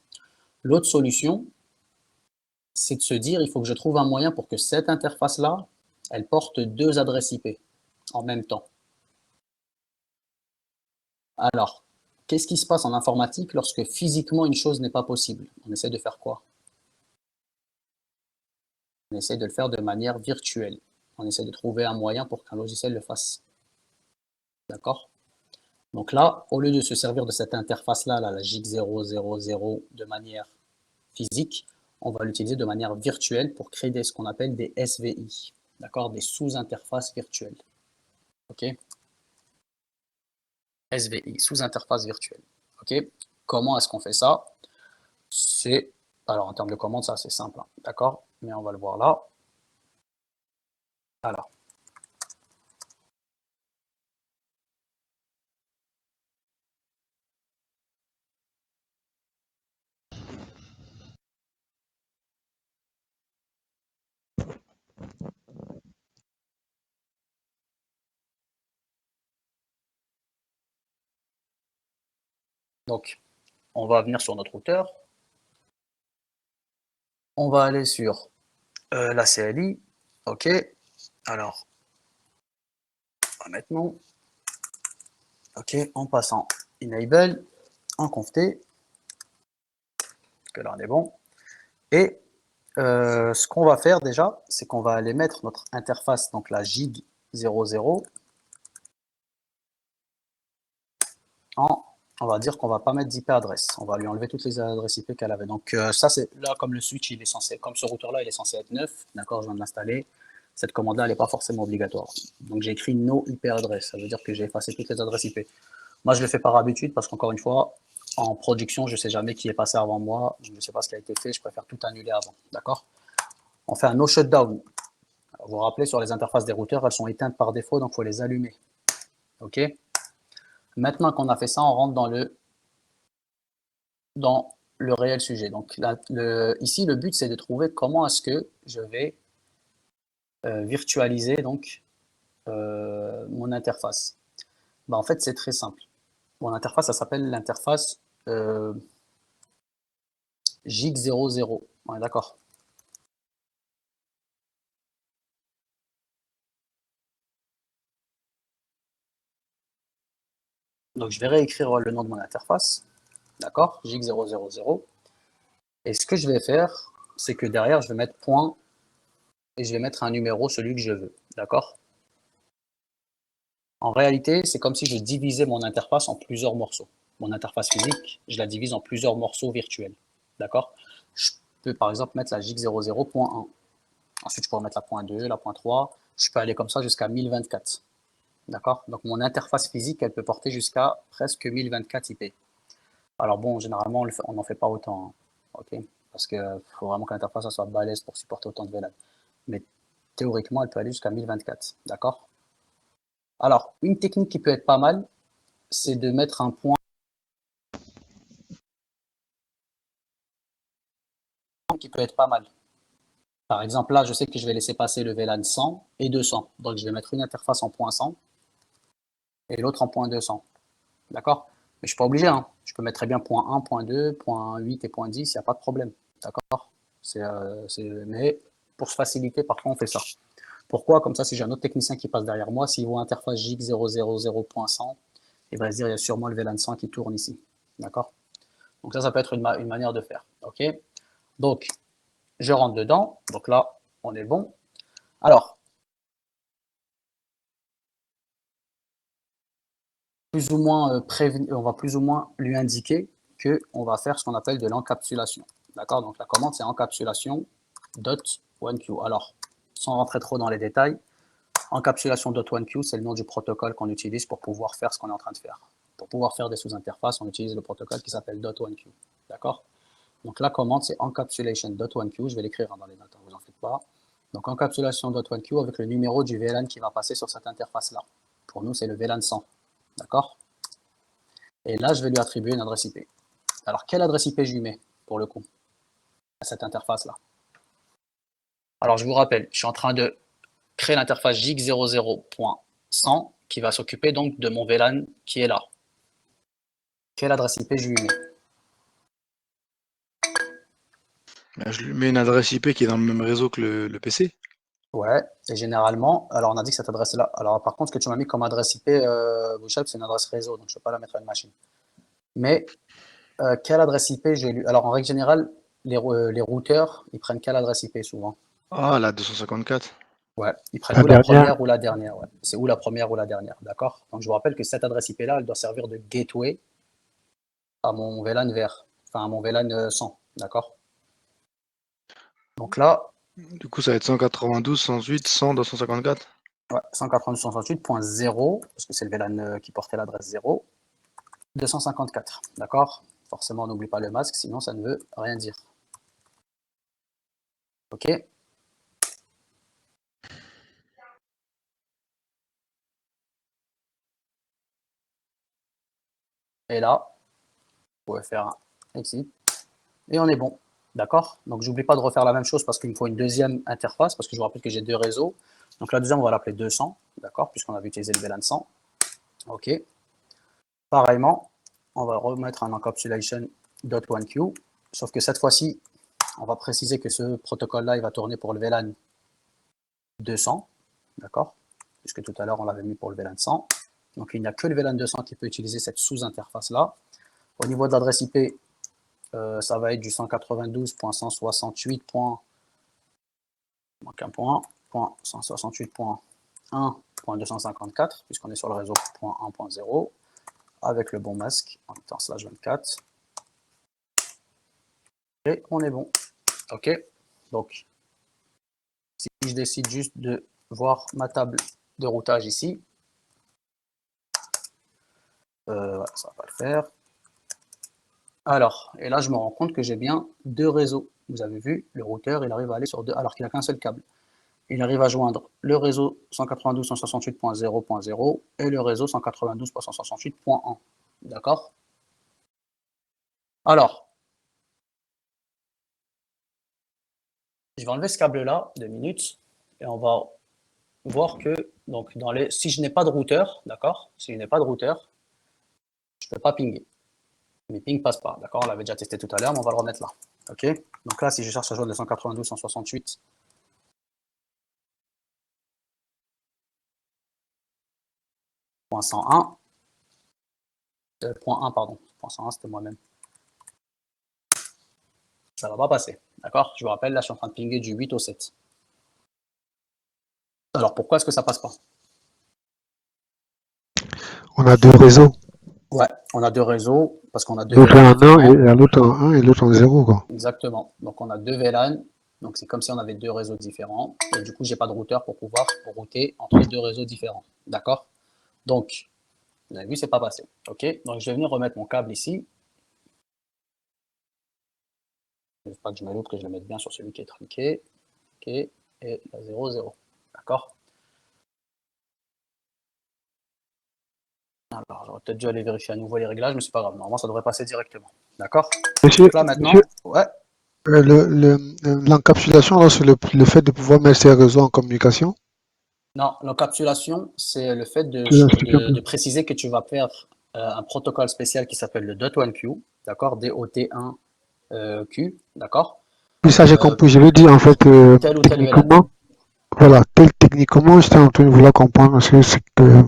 L'autre solution, c'est de se dire, il faut que je trouve un moyen pour que cette interface-là, elle porte deux adresses IP en même temps. Alors, qu'est-ce qui se passe en informatique lorsque physiquement une chose n'est pas possible? On essaie de faire quoi? On essaie de le faire de manière virtuelle. On essaie de trouver un moyen pour qu'un logiciel le fasse. D'accord? Donc là, au lieu de se servir de cette interface-là, la JIC000 de manière physique, on va l'utiliser de manière virtuelle pour créer ce qu'on appelle des SVI. D'accord? Des sous-interfaces virtuelles. OK? SVI, sous-interface virtuelle. OK? Comment est-ce qu'on fait ça? C'est, alors en termes de commande, ça c'est simple, hein, d'accord? Mais on va le voir là. Alors. Donc, on va venir sur notre routeur. On va aller sur la CLI. OK. Alors, on va mettre non. OK, en passant enable, en conft, parce que là on est bon. Et ce qu'on va faire déjà, c'est qu'on va aller mettre notre interface, donc la JIG00, on va dire qu'on va pas mettre d'IP adresse. On va lui enlever toutes les adresses IP qu'elle avait. Donc ça, c'est là, comme le switch, il est censé, comme ce routeur-là, il est censé être neuf. D'accord, je viens de l'installer. Cette commande-là, elle n'est pas forcément obligatoire. Donc j'ai écrit no IP adresse. Ça veut dire que j'ai effacé toutes les adresses IP. Moi, je le fais par habitude parce qu'encore une fois, en production, je ne sais jamais qui est passé avant moi. Je ne sais pas ce qui a été fait. Je préfère tout annuler avant. D'accord? On fait un no shutdown. Alors, vous vous rappelez, sur les interfaces des routeurs, elles sont éteintes par défaut, donc il faut les allumer. OK? Maintenant qu'on a fait ça, on rentre dans le réel sujet. Donc là, ici, le but, c'est de trouver comment est-ce que je vais virtualiser donc, mon interface. Ben, en fait, c'est très simple. Mon interface, ça s'appelle l'interface JIC00. On est d'accord? Donc, je vais réécrire le nom de mon interface. D'accord? JIC000. Et ce que je vais faire, c'est que derrière, je vais mettre point et je vais mettre un numéro, celui que je veux. D'accord? En réalité, c'est comme si je divisais mon interface en plusieurs morceaux. Mon interface physique, je la divise en plusieurs morceaux virtuels. D'accord? Je peux par exemple mettre la JIC00.1. Ensuite, je pourrais mettre la .2, la .3. Je peux aller comme ça jusqu'à 1024. D'accord? Donc mon interface physique, elle peut porter jusqu'à presque 1024 IP. Alors bon, généralement, on n'en fait pas autant. Hein, ok? Parce qu'il faut vraiment que l'interface soit balèze pour supporter autant de VLAN. Mais théoriquement, elle peut aller jusqu'à 1024. D'accord? Alors, une technique qui peut être pas mal, c'est de mettre un point qui peut être pas mal. Par exemple, là, je sais que je vais laisser passer le VLAN 100 et 200. Donc, je vais mettre une interface en point 100 et l'autre en point 200. D'accord? Mais je ne suis pas obligé. Hein. Je peux mettre très bien point 1, point 2, point 8 et point 10, il n'y a pas de problème. D'accord? Mais pour se faciliter, parfois, on fait ça. Pourquoi? Comme ça, si j'ai un autre technicien qui passe derrière moi, s'il voit interface JIC000.100 il va se dire il y a sûrement le VLAN 100 qui tourne ici. D'accord? Donc ça peut être une manière de faire. OK? Donc, je rentre dedans. Donc là, on est bon. Alors, plus ou moins on va plus ou moins lui indiquer qu'on va faire ce qu'on appelle de l'encapsulation. D'accord? Donc la commande, c'est encapsulation.1q. Alors, sans rentrer trop dans les détails, encapsulation.1q, c'est le nom du protocole qu'on utilise pour pouvoir faire ce qu'on est en train de faire. Pour pouvoir faire des sous-interfaces, on utilise le protocole qui s'appelle .1q. D'accord? Donc la commande, c'est encapsulation.1q. Je vais l'écrire dans les notes, ne vous en faites pas. Donc encapsulation.1q avec le numéro du VLAN qui va passer sur cette interface-là. Pour nous, c'est le VLAN 100. D'accord? Et là, je vais lui attribuer une adresse IP. Alors, quelle adresse IP je lui mets, pour le coup, à cette interface-là? Alors, je vous rappelle, je suis en train de créer l'interface gig00.100 qui va s'occuper donc de mon VLAN qui est là. Quelle adresse IP je lui mets? Je lui mets une adresse IP qui est dans le même réseau que le PC. Ouais, et généralement, alors on a dit que cette adresse-là, alors par contre, ce que tu m'as mis comme adresse IP, Bouchab, c'est une adresse réseau, donc je ne peux pas la mettre à une machine. Mais quelle adresse IP j'ai lu? Alors en règle générale, les routeurs, ils prennent quelle adresse IP souvent? Ah, la 254. Ouais, ils prennent La ou la dernière. première ou la dernière. Ouais. C'est ou la première ou la dernière, d'accord? Donc je vous rappelle que cette adresse IP-là, elle doit servir de gateway à mon VLAN vert, enfin à mon VLAN 100, d'accord? Donc là, Du coup, ça va être 192, 108, 100, 254. ouais, 192.168.0, parce que c'est le VLAN qui portait l'adresse 0, 254, d'accord? Forcément, on n'oublie pas le masque, sinon ça ne veut rien dire. OK? Et là, vous pouvez faire un exit, et on est bon. D'accord? Donc, j'oublie pas de refaire la même chose parce qu'il me faut une deuxième interface, parce que je vous rappelle que j'ai deux réseaux. Donc, la deuxième, on va l'appeler 200, d'accord? Puisqu'on avait utilisé le VLAN 100. OK. Pareillement, on va remettre un encapsulation.1q, sauf que cette fois-ci, on va préciser que ce protocole-là, il va tourner pour le VLAN 200, d'accord? Puisque tout à l'heure, on l'avait mis pour le VLAN 100. Donc, il n'y a que le VLAN 200 qui peut utiliser cette sous-interface-là. Au niveau de l'adresse IP, ça va être du 192.168. Manque un point, 168.1.254, puisqu'on est sur le réseau .1.0, avec le bon masque en étant /24. Et on est bon. OK. Donc, si je décide juste de voir ma table de routage ici, ouais, ça va pas le faire. Alors, et là, je me rends compte que j'ai bien deux réseaux. Vous avez vu, le routeur, il arrive à aller sur deux, alors qu'il n'a qu'un seul câble. Il arrive à joindre le réseau 192.168.0.0 et le réseau 192.168.1. D'accord? Alors, je vais enlever ce câble-là, 2 minutes, et on va voir que, donc, si je n'ai pas de routeur, d'accord? Si je n'ai pas de routeur, je ne peux pas pinguer. Mes ping passent pas, d'accord? On l'avait déjà testé tout à l'heure, mais on va le remettre là. OK? Donc là, si je cherche à joindre le 192.168.101, point 1, pardon, point 101, c'était moi-même. Ça va pas passer, d'accord? Je vous rappelle, là, je suis en train de pinguer du 8 au 7. Alors, pourquoi est-ce que ça passe pas? On a deux réseaux. Ouais, on a deux réseaux, parce qu'on a deux L'autre VLAN en 1 différents. et l'autre en 1 et l'autre en 0, quoi. Exactement. Donc, on a deux VLAN. Donc, c'est comme si on avait deux réseaux différents. Et du coup, j'ai pas de routeur pour pouvoir router entre deux réseaux différents. D'accord? Donc, vous avez vu, c'est pas passé. OK? Donc, je vais venir remettre mon câble ici. Il ne faut pas que je me loupe, que je le mette bien sur celui qui est trinqué. OK? Et la 0, 0. D'accord? Alors, j'aurais peut-être dû aller vérifier à nouveau les réglages, mais c'est pas grave. Normalement, ça devrait passer directement. D'accord? Monsieur, Donc là, maintenant, monsieur, ouais. l'encapsulation, là, c'est le fait de pouvoir mettre ces réseaux en communication. Non, l'encapsulation, c'est le fait Tu l'expliques un peu. de préciser que tu vas faire un protocole spécial qui s'appelle le .1q, d'accord? DOT1Q, d'accord? Oui, ça, j'ai compris. Je veux dire, en fait, Tel ou tel VLAN. techniquement, voilà, techniquement, j'étais en train de vouloir comprendre, parce que c'est que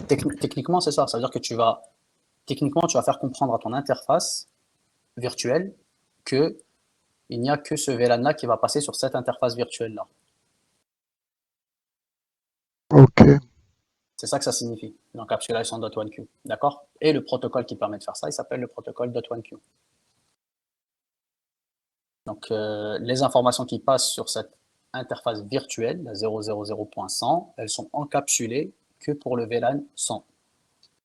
Techniquement, c'est ça. Ça veut dire que techniquement, tu vas faire comprendre à ton interface virtuelle que il n'y a que ce VLAN-là qui va passer sur cette interface virtuelle-là. Ok. C'est ça que ça signifie, l'encapsulation .1Q. D'accord? Et le protocole qui permet de faire ça, il s'appelle le protocole .1Q. Donc, les informations qui passent sur cette interface virtuelle, la 000.100, elles sont encapsulées que pour le VLAN 100.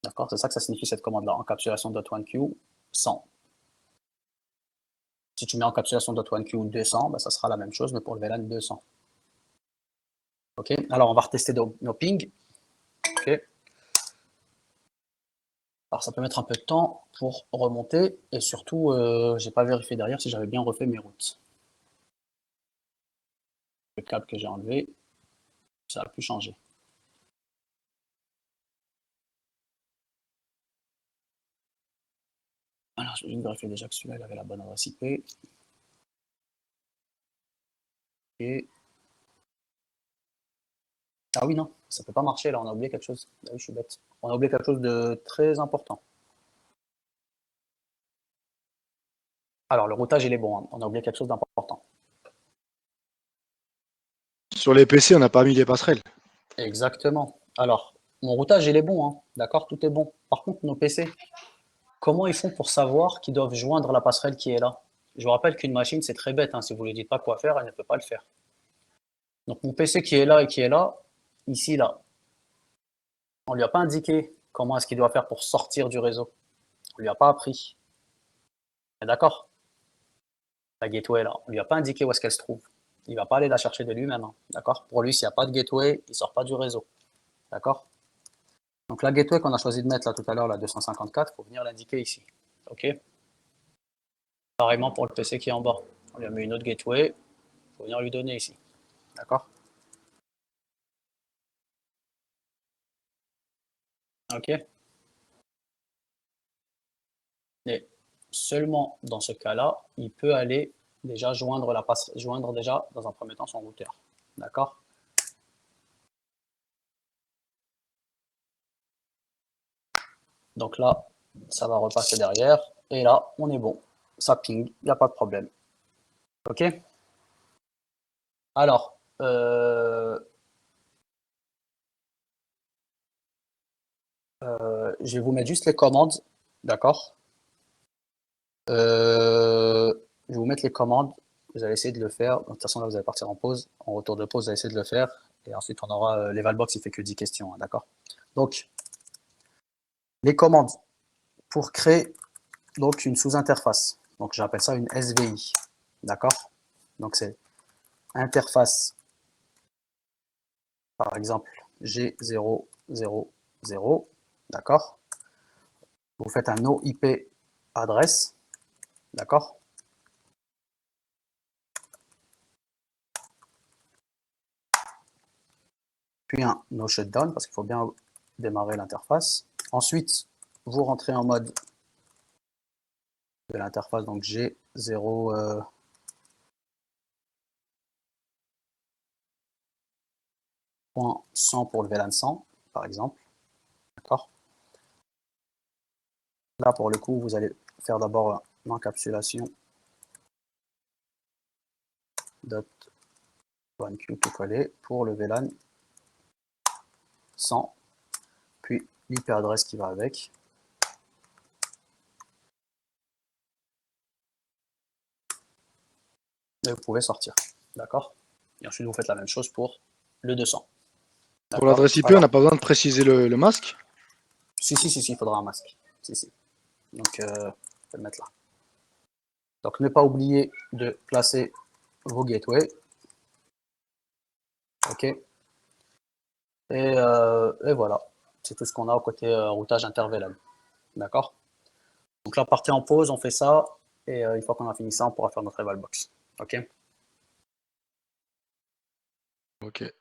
D'accord? C'est ça que ça signifie cette commande-là, encapsulation .1Q 100. Si tu mets encapsulation .1Q 200, ben, ça sera la même chose, mais pour le VLAN 200. Ok? Alors, on va retester nos pings. Ok? Alors, ça peut mettre un peu de temps pour remonter, et surtout, j'ai pas vérifié derrière si j'avais bien refait mes routes. Le câble que j'ai enlevé, ça a pu changer. Alors, je vais vérifier déjà que celui-là, il avait la bonne adresse IP. Et... Ah oui, non, ça peut pas marcher, là, on a oublié quelque chose. Ah oui, je suis bête. On a oublié quelque chose de très important. Alors, le routage, il est bon, hein. On a oublié quelque chose d'important. Sur les PC, on n'a pas mis les passerelles. Exactement. Alors, mon routage, il est bon, hein. D'accord, tout est bon. Par contre, nos PC, comment ils font pour savoir qu'ils doivent joindre la passerelle qui est là? Je vous rappelle qu'une machine, c'est très bête, hein. Si vous ne lui dites pas quoi faire, elle ne peut pas le faire. Donc, mon PC qui est là et qui est là, ici, là, on ne lui a pas indiqué comment est-ce qu'il doit faire pour sortir du réseau. On ne lui a pas appris. D'accord? La gateway, là, on ne lui a pas indiqué où est-ce qu'elle se trouve. Il ne va pas aller la chercher de lui-même. Hein. D'accord? Pour lui, s'il n'y a pas de gateway, il ne sort pas du réseau. D'accord? Donc la gateway qu'on a choisi de mettre là tout à l'heure, la 254, il faut venir l'indiquer ici. Ok? Pareillement pour le PC qui est en bas. On lui a mis une autre gateway, il faut venir lui donner ici. D'accord? Ok? Et seulement dans ce cas-là, il peut aller déjà joindre déjà dans un premier temps son routeur. D'accord? Donc là, ça va repasser derrière. Et là, on est bon. Ça ping, il n'y a pas de problème. Ok? Alors, je vais vous mettre juste les commandes. D'accord? Je vais vous mettre les commandes. Vous allez essayer de le faire. De toute façon, là, vous allez partir en pause. En retour de pause, vous allez essayer de le faire. Et ensuite, on aura les Valbox, il fait que 10 questions. Hein, d'accord? Donc, les commandes pour créer donc une sous-interface. Donc, j'appelle ça une SVI. D'accord? Donc, c'est interface, par exemple, G000. D'accord? Vous faites un no IP adresse. D'accord? Puis un no shutdown, parce qu'il faut bien démarrer l'interface. Ensuite, vous rentrez en mode de l'interface, donc G0 .100 pour le VLAN 100, par exemple. D'accord? Là, pour le coup, vous allez faire d'abord l'encapsulation .1Q tout collé pour le VLAN 100, puis l'IP adresse qui va avec. Et vous pouvez sortir. D'accord? Et ensuite, vous faites la même chose pour le 200. Pour l'adresse IP, on n'a pas besoin de préciser le masque. Si, il faudra un masque. Si. Donc, je vais le mettre là. Donc, ne pas oublier de placer vos gateways. OK. Et voilà. C'est tout ce qu'on a au côté routage inter-VLAN. D'accord? Donc là, partez en pause, on fait ça. Et une fois qu'on a fini ça, on pourra faire notre eval box. OK? Ok.